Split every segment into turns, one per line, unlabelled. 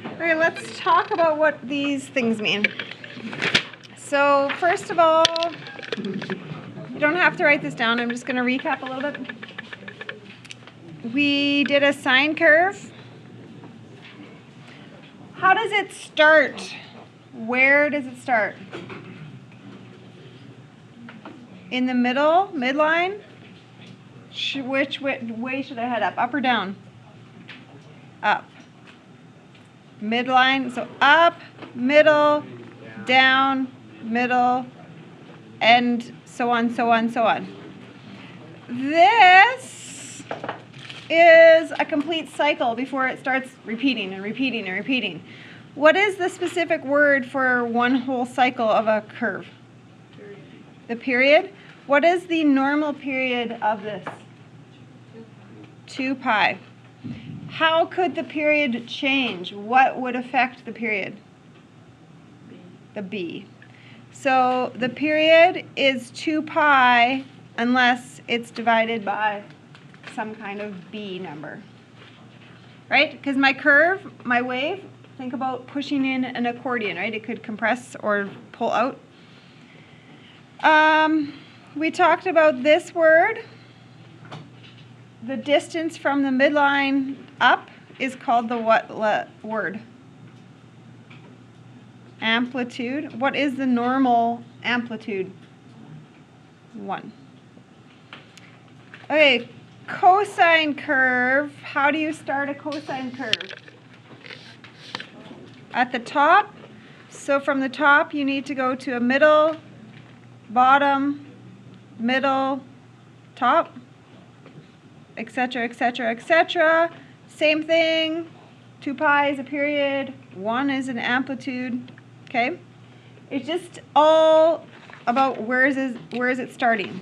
Okay, let's talk about what these things mean. So first of all, you don't have to write this down. I'm just going to recap a little bit. We did a sine curve. How does it start? Where does it start? In the middle, midline? Which way should I head up? Up or down? Up. Midline, so up, middle, down, middle, and so on, so on, so on. This is a complete cycle before it starts repeating and repeating and repeating. What is the specific word for one whole cycle of a curve? Period. The period? What is the normal period of this? 2 pi. How could the period change? What would affect the period? The b. So the period is 2 pi unless it's divided by some kind of b number. Right? Because my curve, my wave, think about pushing in an accordion, right? It could compress or pull out. We talked about this word. The distance from the midline up is called the what word? Amplitude. What is the normal amplitude? 1. Okay, cosine curve. How do you start a cosine curve? At the top. So from the top you need to go to a middle, bottom, middle, top, etc., etc., etc. Same thing. 2 pi is a period. 1 is an amplitude. Okay? It's just all about where is it starting?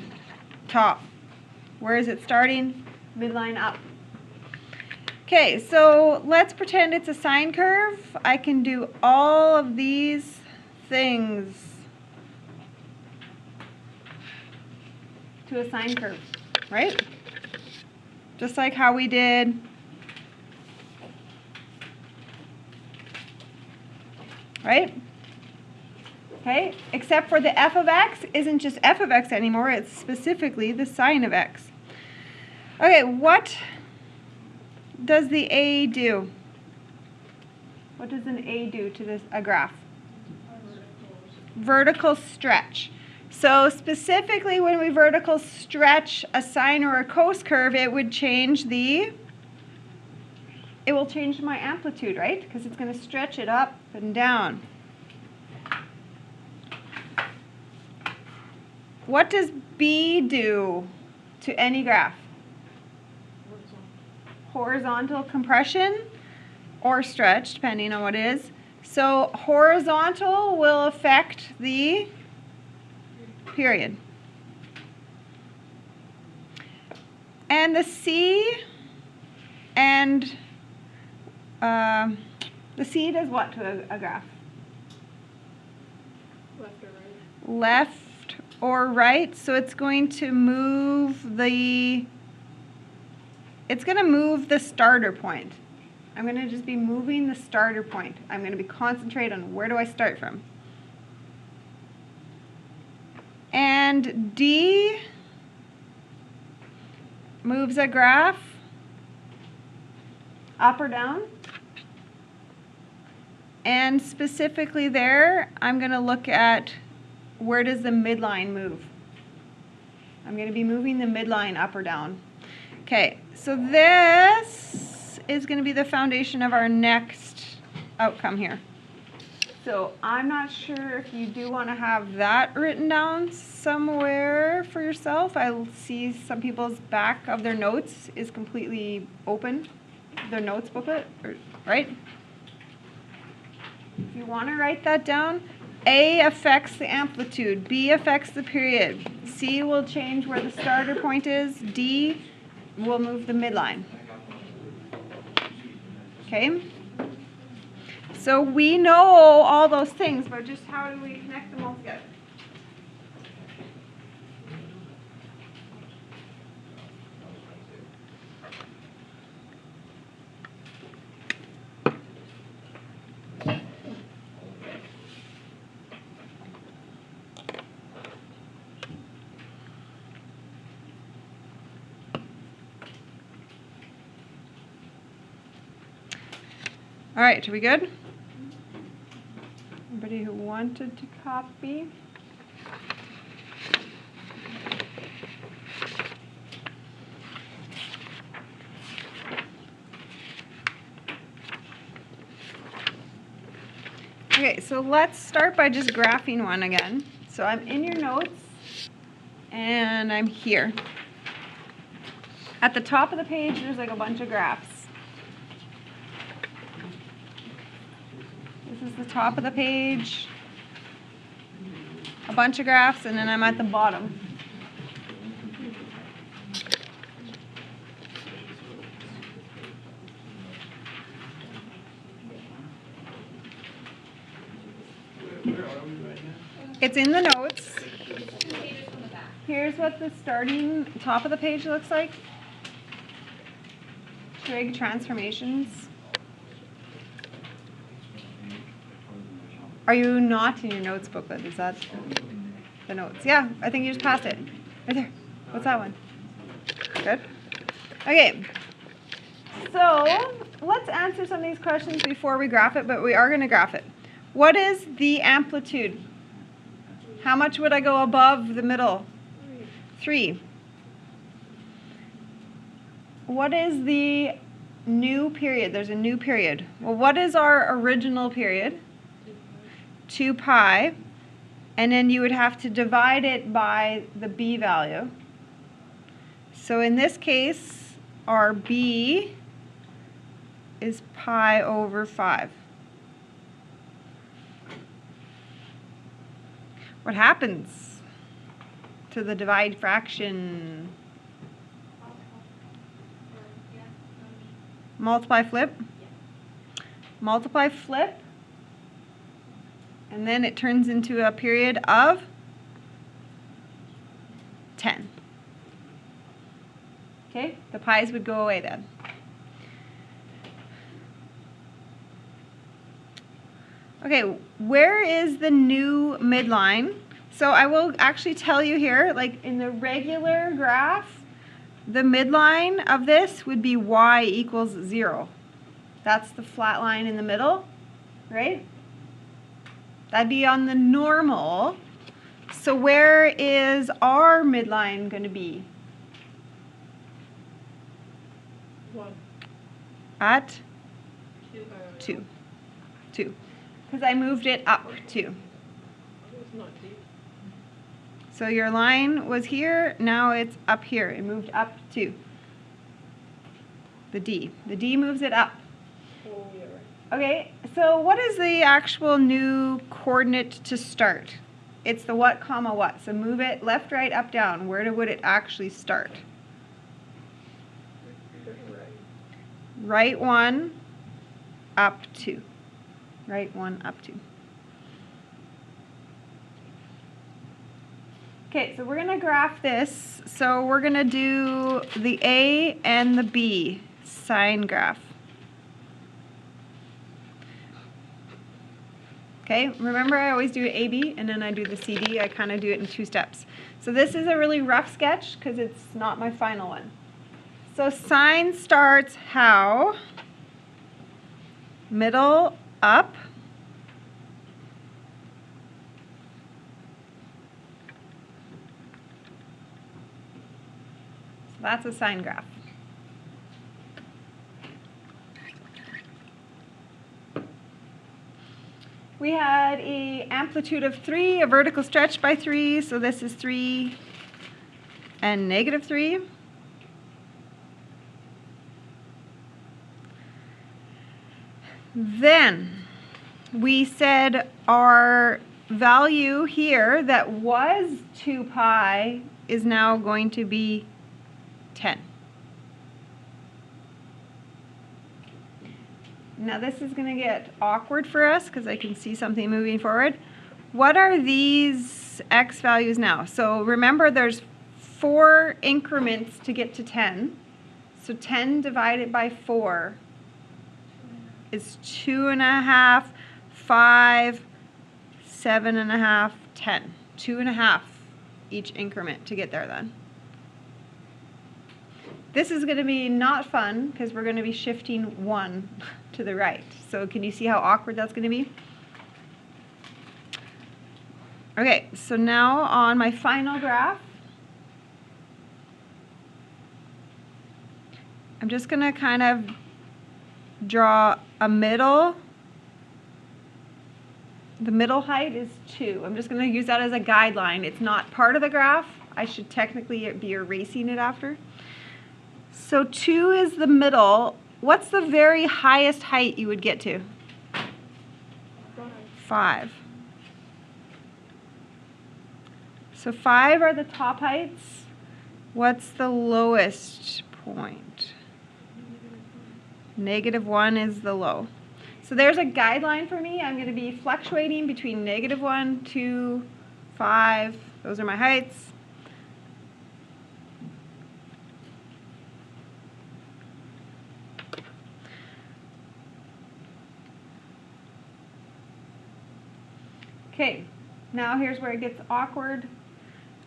Top. Where is it starting? Midline up. Okay, so let's pretend it's a sine curve. I can do all of these things to a sine curve, right? Just like how we did right? Okay, except for the f of x isn't just f of x anymore, it's specifically the sine of x. Okay, what does the a do? What does an a do to a graph? Vertical stretch. So specifically when we vertical stretch a sine or a cos curve, it will change my amplitude, right? Because it's going to stretch it up and down. What does b do to any graph? Horizontal compression or stretch, depending on what it is. So horizontal will affect the period. And the c and the c does what to a graph?
Left or right?
Left or right. So it's going to move the starter point. I'm going to just be moving the starter point. I'm going to be concentrated on where do I start from. And D moves a graph up or down. And specifically there, I'm going to look at where does the midline move. I'm going to be moving the midline up or down. Okay, so this is going to be the foundation of our next outcome here. So I'm not sure if you do want to have that written down somewhere for yourself. I see some people's back of their notes is completely open, their notes booklet, right? If you want to write that down, A affects the amplitude, B affects the period, C will change where the starter point is, D will move the midline. Okay? So we know all those things, but just how do we connect them all together? All right, are we good? Anybody who wanted to copy? Okay, so let's start by just graphing one again. So I'm in your notes, and I'm here. At the top of the page, there's like a bunch of graphs. This is the top of the page, a bunch of graphs, and then I'm at the bottom. It's in the notes. Here's what the starting top of the page looks like. Trig transformations. Are you not in your notes booklet? Is that the notes? Yeah, I think you just passed it. Right there. What's that one? Good. Okay. So let's answer some of these questions before we graph it, but we are going to graph it. What is the amplitude? How much would I go above the middle? 3. What is the new period? There's a new period. Well, what is our original period? 2 pi. And then you would have to divide it by the b value. So in this case, our b is pi over 5. What happens to the divide fraction? Multiply, flip. Multiply, flip. And then it turns into a period of 10. Okay, the pi's would go away then. Okay, where is the new midline? So I will actually tell you here, like in the regular graph, the midline of this would be y equals 0. That's the flat line in the middle, right? That'd be on the normal. So where is our midline going to be?
1.
At 2. 2. Because I moved it up 2.
It's not deep.
So your line was here, now it's up here. It moved up 2. The D. The D moves it up.
Oh, yeah, right.
Okay, so what is the actual new coordinate to start? It's the what, comma, what. So move it left, right, up, down. Where would it actually start? Right 1, up 2. Right 1, up 2. Okay, so we're going to graph this. So we're going to do the A and the B sine graph. Okay, remember I always do AB and then I do the CD. I kind of do it in 2 steps. So this is a really rough sketch because it's not my final one. So sine starts how? Middle up. So that's a sine graph. We had an amplitude of 3, a vertical stretch by 3, so this is 3 and negative 3. Then we said our value here that was 2 pi is now going to be 10. Now this is going to get awkward for us because I can see something moving forward. What are these x values now? So remember there's 4 increments to get to 10. So 10 divided by 4 is 2.5, 5, 7.5, 10. 2.5 each increment to get there then. This is going to be not fun because we're going to be shifting 1. to the right. So can you see how awkward that's going to be? Okay, so now on my final graph, I'm just going to kind of draw a middle. The middle height is 2. I'm just going to use that as a guideline. It's not part of the graph. I should technically be erasing it after. So 2 is the middle. What's the very highest height you would get to? 5. So 5 are the top heights. What's the lowest point? -1 is the low. So there's a guideline for me. I'm going to be fluctuating between -1, 2, 5. Those are my heights. Okay, now here's where it gets awkward.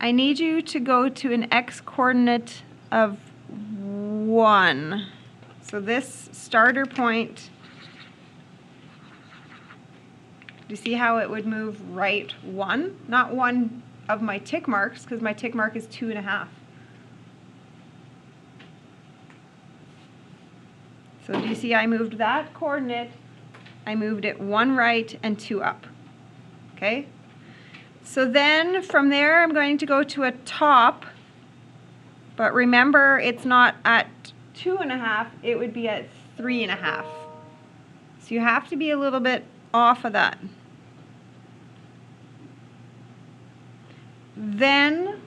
I need you to go to an x-coordinate of 1. So this starter point, do you see how it would move right 1? Not 1 of my tick marks, because my tick mark is 2.5. So do you see I moved that coordinate, I moved it 1 right and 2 up. Okay? So then from there I'm going to go to a top, but remember it's not at 2.5, it would be at 3.5. So you have to be a little bit off of that. Then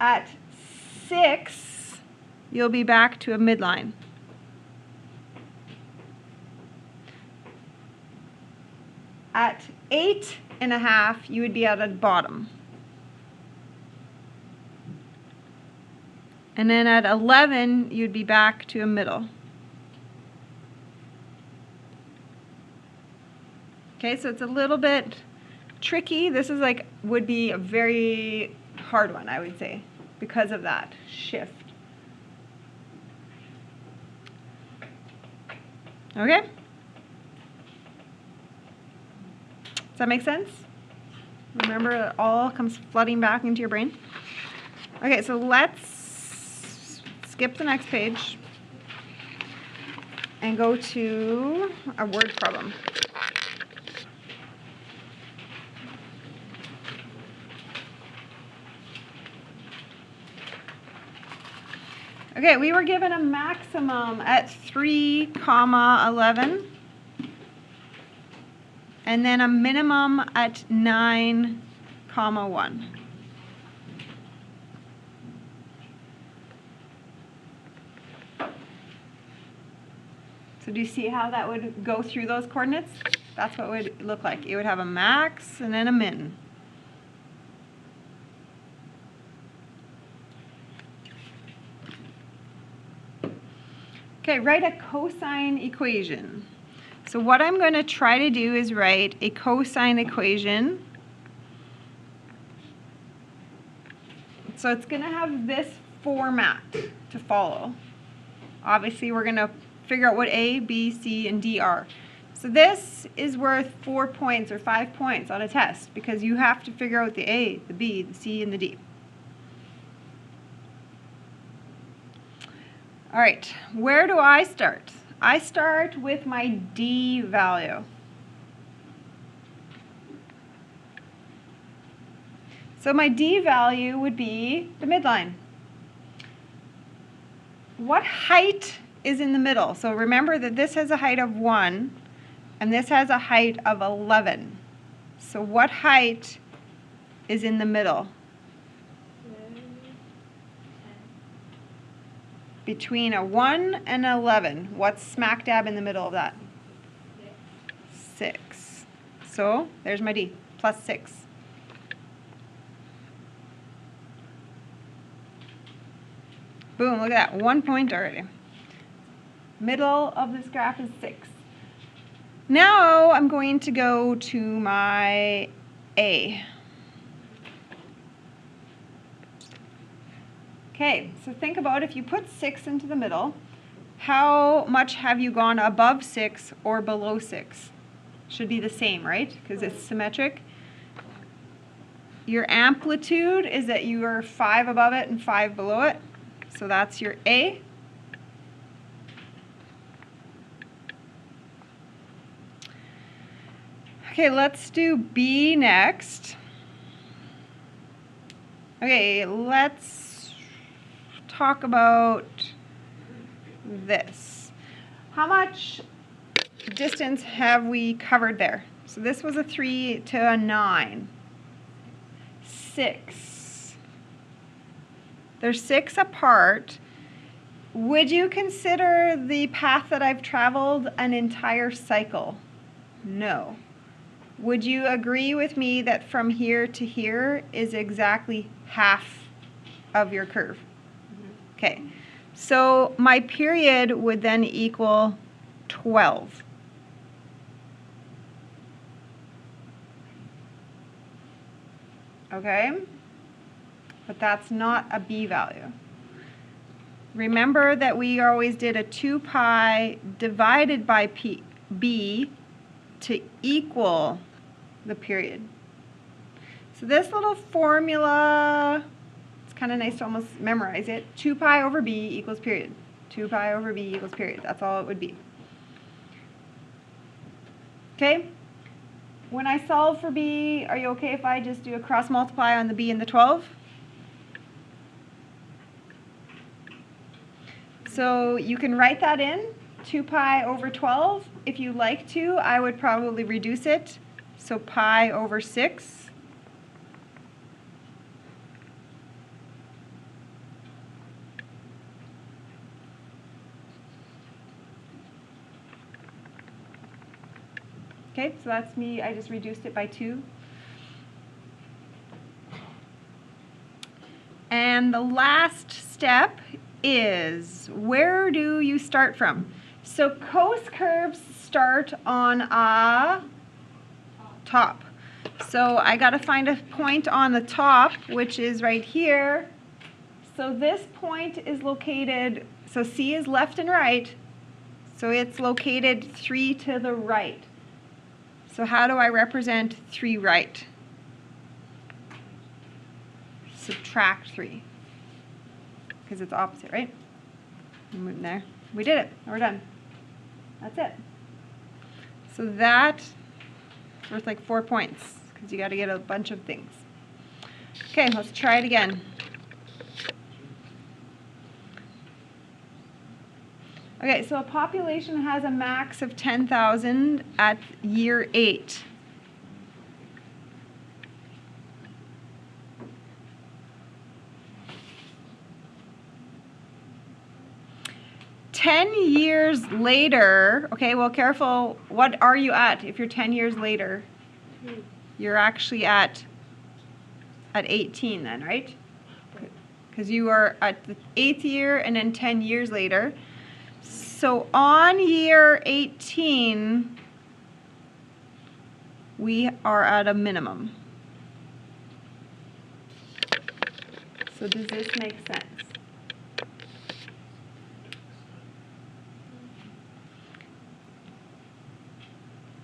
at 6, you'll be back to a midline. At 8.5, you would be at a bottom. And then at 11, you'd be back to a middle. Okay, so it's a little bit tricky. This is would be a very hard one, I would say, because of that shift. Okay? Does that make sense? Remember, it all comes flooding back into your brain. Okay, so let's skip the next page and go to a word problem. Okay, we were given a maximum at 3,11. And then a minimum at 9,1. So do you see how that would go through those coordinates? That's what it would look like. It would have a max and then a min. Okay, write a cosine equation. So what I'm going to try to do is write a cosine equation. So it's going to have this format to follow. Obviously, we're going to figure out what A, B, C, and D are. So this is worth 4 points or 5 points on a test because you have to figure out the A, the B, the C, and the D. All right, where do I start? I start with my D value. So my D value would be the midline. What height is in the middle? So remember that this has a height of 1 and this has a height of 11. So what height is in the middle? Between a 1 and an 11. What's smack dab in the middle of that? 6. So there's my D, plus 6. Boom, look at that, 1 point already. Middle of this graph is 6. Now I'm going to go to my A. Okay, so think about if you put 6 into the middle, how much have you gone above 6 or below 6? Should be the same, right? Because it's symmetric. Your amplitude is that you are 5 above it and 5 below it. So that's your A. Okay, let's do B next. Okay, let's talk about this. How much distance have we covered there? So this was a 3 to a 9. 6. They're 6 apart. Would you consider the path that I've traveled an entire cycle? No. Would you agree with me that from here to here is exactly half of your curve? Okay. So my period would then equal 12. Okay? But that's not a B value. Remember that we always did a 2 pi divided by B to equal the period. So this little formula, it's kind of nice to almost memorize it. 2 pi over B equals period. 2 pi over B equals period. That's all it would be. Okay? When I solve for B, are you okay if I just do a cross multiply on the B and the 12? So you can write that in, 2 pi over 12. If you like to, I would probably reduce it. So pi over 6. Okay, so that's me. I just reduced it by 2. And the last step is, where do you start from? So cos curves start on a top. So I got to find a point on the top, which is right here. So this point is located, so C is left and right. So it's located 3 to the right. So how do I represent 3 right? Subtract 3. Because it's opposite, right? Move there. We did it. We're done. That's it. So that's worth like 4 points, because you got to get a bunch of things. Okay, let's try it again. Okay, so a population has a max of 10,000 at year 8. Ten years later, okay, well, careful, what are you at if you're 10 years later? You're actually at 18 then, right? Because you are at the 8th year and then 10 years later. So on year 18, we are at a minimum. So does this make sense?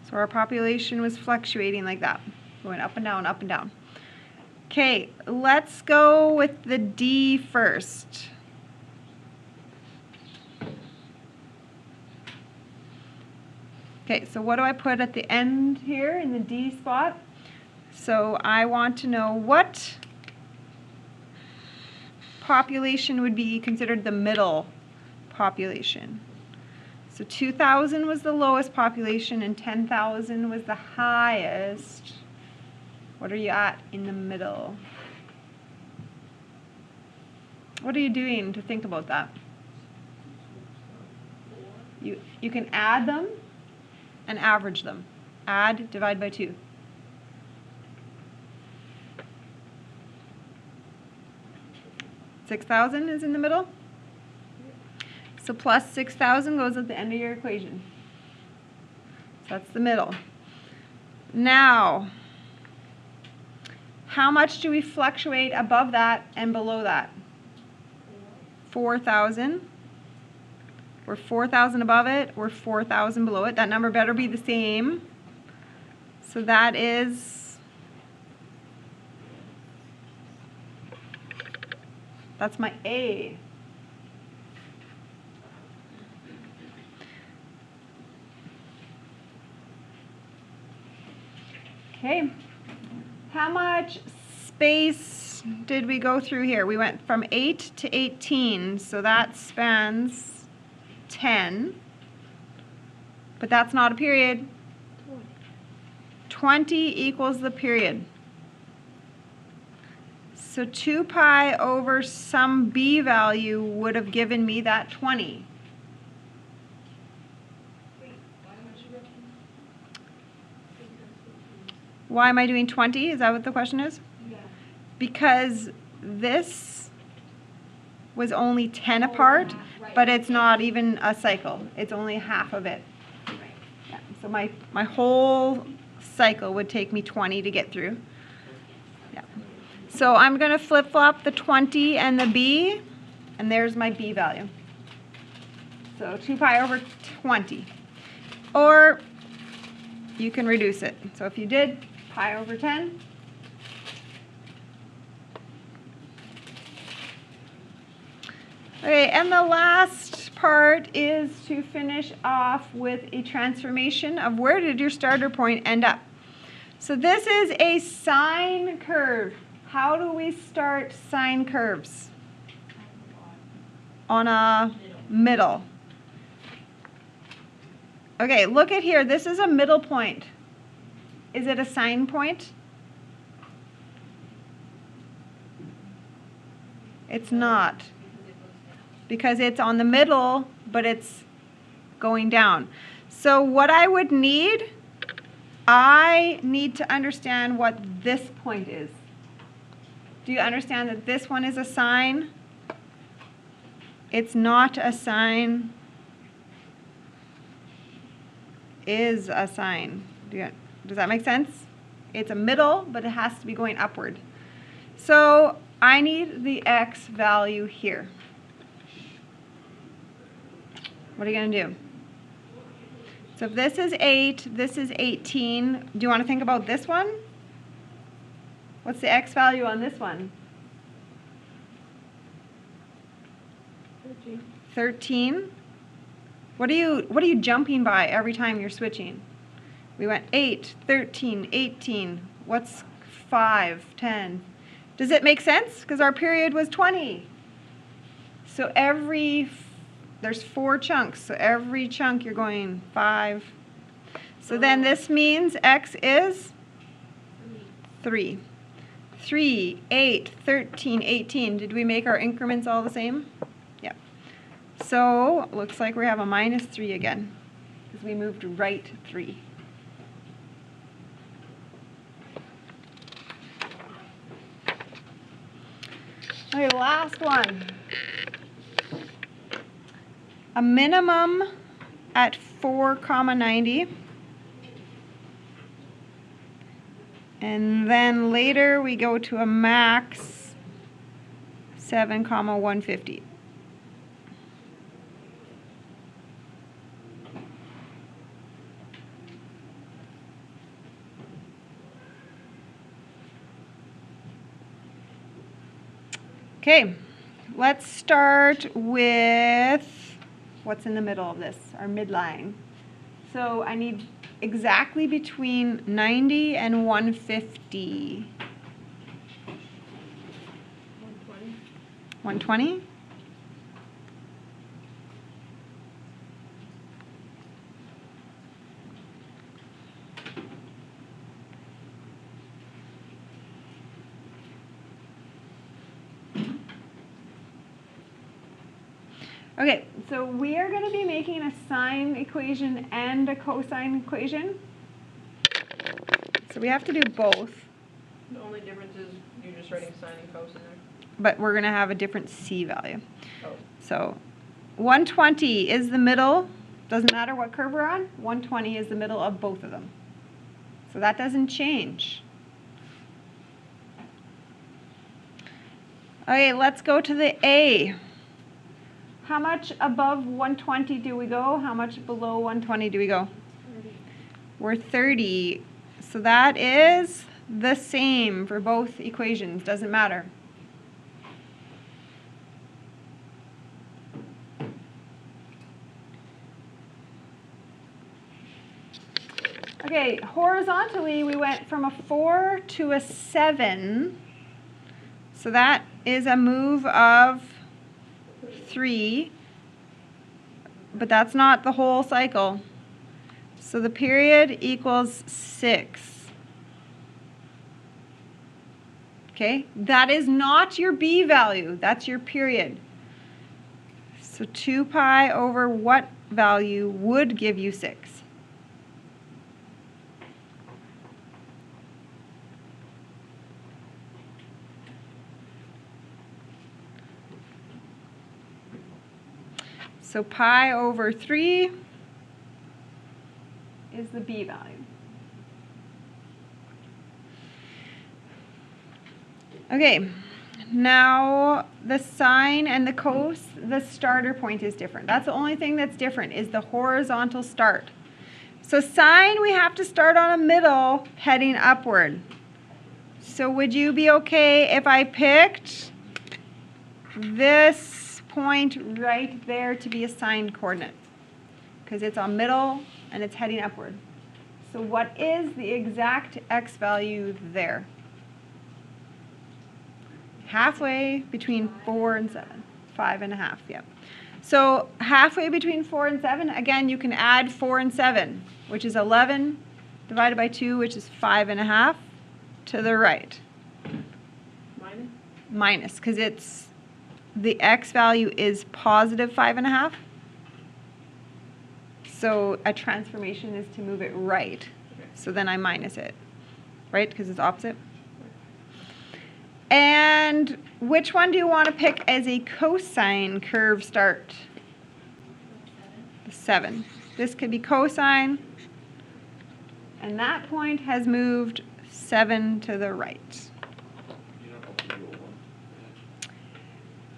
So our population was fluctuating like that, going up and down, up and down. Okay, let's go with the D first. Okay, so what do I put at the end here in the D spot? So I want to know what population would be considered the middle population. So 2,000 was the lowest population and 10,000 was the highest. What are you at in the middle? What are you doing to think about that? You can add them and average them. Add, divide by 2. $6,000 is in the middle. So plus 6,000 goes at the end of your equation. So that's the middle. Now, how much do we fluctuate above that and below that? 4,000. We're 4,000 above it. We're 4,000 below it. That number better be the same. So that is, that's my A. Okay. How much space did we go through here? We went from 8 to 18, so that spans 10. But that's not a period. 20 equals the period. So 2 pi over some b value would have given me that 20. Why am I doing 20? Is that what the question is?
Yeah.
Because this was only 10 apart,
right.
but it's not even a cycle. It's only half of it.
Right.
Yeah. So my whole cycle would take me 20 to get through. Yeah. So I'm going to flip-flop the 20 and the b, and there's my b value. So 2 pi over 20. Or you can reduce it. So if you did pi over 10, okay, and the last part is to finish off with a transformation of where did your starter point end up. So this is a sine curve. How do we start sine curves? On a middle. Okay, look at here. This is a middle point. Is it a sine point? It's not. Because it's on the middle, but it's going down. So what I would need, I need to understand what this point is. Do you understand that this one is a sine? It's not a sine. Is a sine. Does that make sense? It's a middle, but it has to be going upward. So I need the x value here. What are you going to do? So if this is 8, this is 18. Do you want to think about this one? What's the x value on this one?
13.
13. What are you jumping by every time you're switching? We went 8, 13, 18. What's 5, 10? Does it make sense? Because our period was 20. So there's 4 chunks. So every chunk you're going 5. So then this means x is 3. 3, 8, 13, 18. Did we make our increments all the same? Yep. So looks like we have a minus 3 again because we moved right 3. Okay, last one. A minimum at 4,90. And then later we go to a max 7,150. Okay, let's start with what's in the middle of this, our midline. So I need exactly between 90 and 150.
120.
120? Okay, so we are going to be making a sine equation and a cosine equation. So we have to do both,
The only difference is you're just writing sine and cosine there.
but we're going to have a different c value.
Oh.
So 120 is the middle. Doesn't matter what curve we're on. 120 is the middle of both of them. So that doesn't change. Okay, let's go to the A. How much above 120 do we go? How much below 120 do we go?
30.
We're 30. So that is the same for both equations. Doesn't matter. Okay, horizontally we went from a 4 to a 7. So that is a move of 3. But that's not the whole cycle. So the period equals 6. Okay, that is not your b value. That's your period. So 2 pi over what value would give you 6? So pi over 3 is the b value. Okay, now the sine and the cos, the starter point is different. That's the only thing that's different, is the horizontal start. So sine, we have to start on a middle heading upward. So would you be okay if I picked this point right there to be a sine coordinate? Because it's on middle and it's heading upward. So what is the exact x value there? Halfway between 4 and 7. 5.5, yep. So halfway between 4 and 7, again, you can add 4 and 7, which is 11 divided by 2, which is 5.5 to the right.
Minus?
Minus, because it's, the x value is positive 5.5. So a transformation is to move it right. So then I minus it, right? Because it's opposite. And which one do you want to pick as a cosine curve start? 7. This could be cosine. And that point has moved 7 to the right.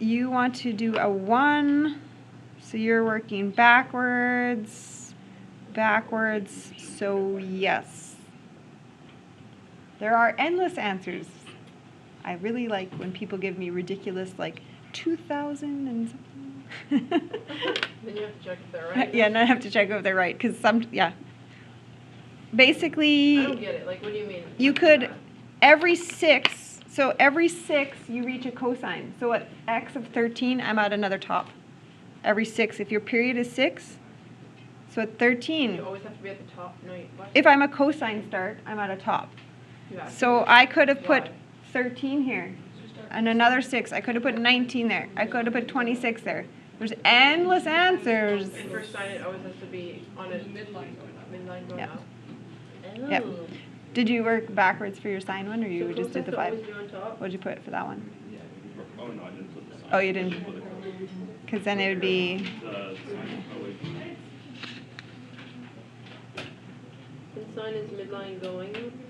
You want to do a 1. So you're working backwards, backwards. So yes. There are endless answers. I really like when people give me ridiculous, like 2,000 and something.
Then you have to check if they're right.
Yeah, and I have to check if they're right, because some, yeah. Basically,
I don't get it. Like, what do you mean?
you could, every 6, so every 6 you reach a cosine. So at x of 13, I'm at another top. Every 6, if your period is 6, so at 13.
You always have to be at the top. No, what?
If I'm a cosine start, I'm at a top. So I could have put 13 here, and another 6. I could have put 19 there. I could have put 26 there. There's endless answers.
And for sine, it always has to be on a midline going
Yep.
up.
Yep.
Oh.
Did you work backwards for your sine one, or you
So
just did the
close
5?
have to always be on top?
What did you put for that one?
Oh, no, I didn't put the sign.
Oh, you didn't? Because then it would be,
And sine is midline going up?